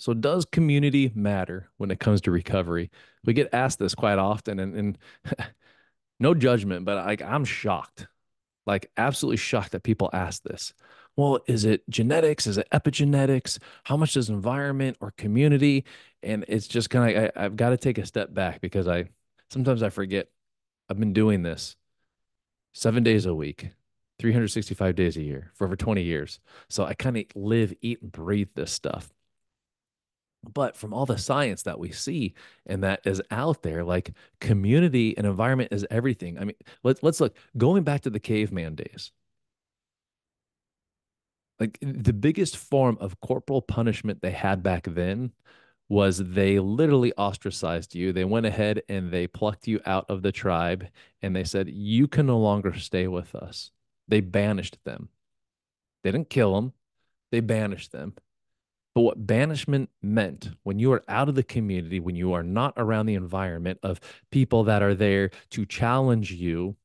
So does community matter when it comes to recovery? We get asked this quite often, and no judgment, but I'm shocked, like absolutely shocked that people ask this. Well, is it genetics? Is it epigenetics? How much does environment or community? And it's just kind of I've got to take a step back because I sometimes I forget I've been doing this 7 days a week, 365 days a year for over 20 years. So I kind of live, eat, and breathe this stuff. But from all the science that we see and that is out there, like community and environment is everything. I mean, let's look going back to the caveman days. Like the biggest form of corporal punishment they had back then was they literally ostracized you. They went ahead and they plucked you out of the tribe and they said, you can no longer stay with us. They banished them. They didn't kill them, they banished them. But what banishment meant when you are out of the community, when you are not around the environment of people that are there to challenge you,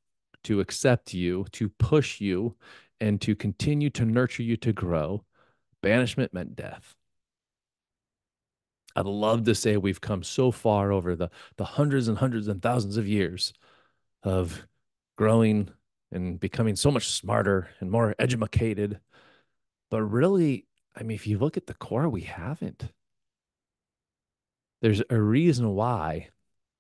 to accept you, to push you, and to continue to nurture you to grow, banishment meant death. I'd love to say we've come so far over the hundreds and thousands of years of growing and becoming so much smarter and more educated. But really, I mean, if you look at the core, we haven't. There's a reason why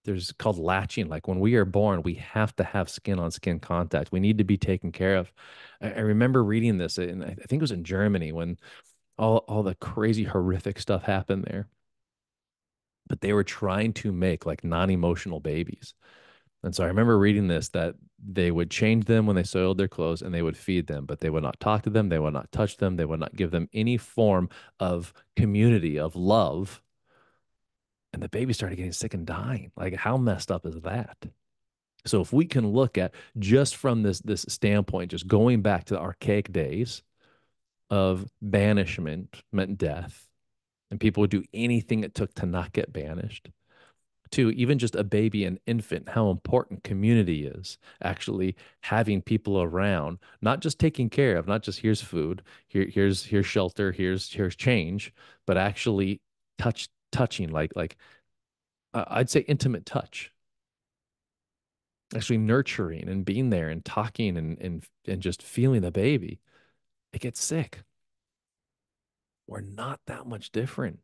there's called latching. Like when we are born, we have to have skin on skin contact. We need to be taken care of. I remember reading this, and I think it was in Germany when all the crazy horrific stuff happened there. But they were trying to make like non-emotional babies. And so I remember reading this that they would change them when they soiled their clothes and they would feed them, but they would not talk to them, they would not touch them, they would not give them any form of community, of love. And the baby started getting sick and dying. Like how messed up is that? So if we can look at just from this standpoint, just going back to the archaic days of banishment meant death, and people would do anything it took to not get banished, to even just a baby, an infant, how important community is. Actually having people around, not just taking care of, not just here's food, here's shelter, here's change, but actually touching, like I'd say intimate touch, actually nurturing and being there and talking and just feeling the baby. It gets sick. We're not that much different.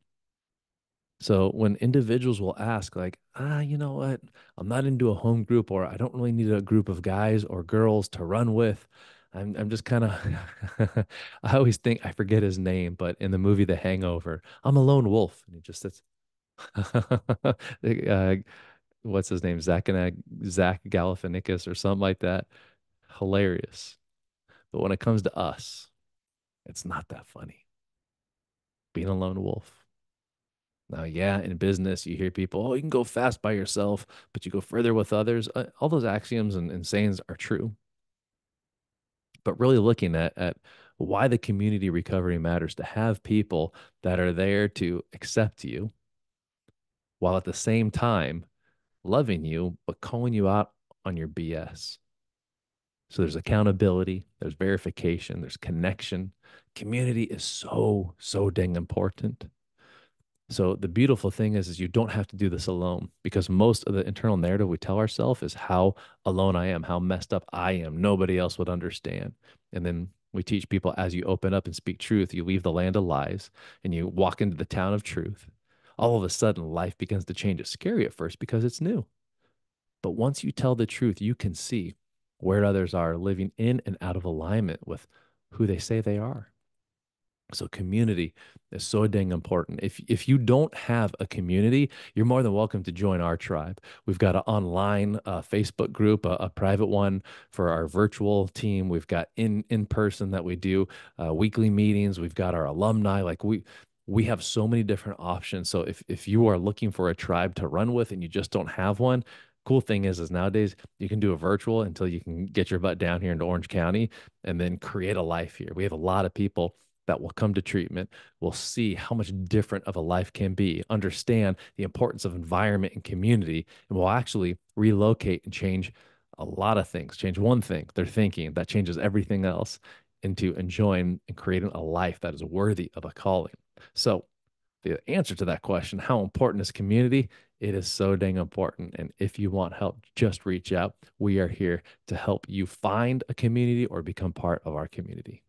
So when individuals will ask, like, you know what, I'm not into a home group, or I don't really need a group of guys or girls to run with. I'm just kind of, I always think I forget his name, but in the movie The Hangover, I'm a lone wolf, and he just sits. uh, what's his name? Zach Galifianakis or something like that. Hilarious. But when it comes to us, it's not that funny. Being a lone wolf. Now, yeah, in business, you hear people, oh, you can go fast by yourself, but you go further with others. All those axioms and sayings are true. But really looking at why the community recovery matters, to have people that are there to accept you while at the same time loving you, but calling you out on your BS. So there's accountability, there's verification, there's connection. Community is so dang important. So the beautiful thing is you don't have to do this alone, because most of the internal narrative we tell ourselves is how alone I am, how messed up I am. Nobody else would understand. And then we teach people, as you open up and speak truth, you leave the land of lies and you walk into the town of truth. All of a sudden, life begins to change. It's scary at first because it's new. But once you tell the truth, you can see where others are living in and out of alignment with who they say they are. So community is so dang important. If you don't have a community, you're more than welcome to join our tribe. We've got an online Facebook group, a private one for our virtual team. We've got in person that we do weekly meetings. We've got our alumni. Like we have so many different options. So if you are looking for a tribe to run with and you just don't have one, cool thing is nowadays you can do a virtual until you can get your butt down here into Orange County and then create a life here. We have a lot of people that will come to treatment, will see how much different of a life can be, understand the importance of environment and community, and will actually relocate and change a lot of things. Change one thing, their thinking, that changes everything else into enjoying and creating a life that is worthy of a calling. So the answer to that question, how important is community? It is so dang important. And if you want help, just reach out. We are here to help you find a community or become part of our community.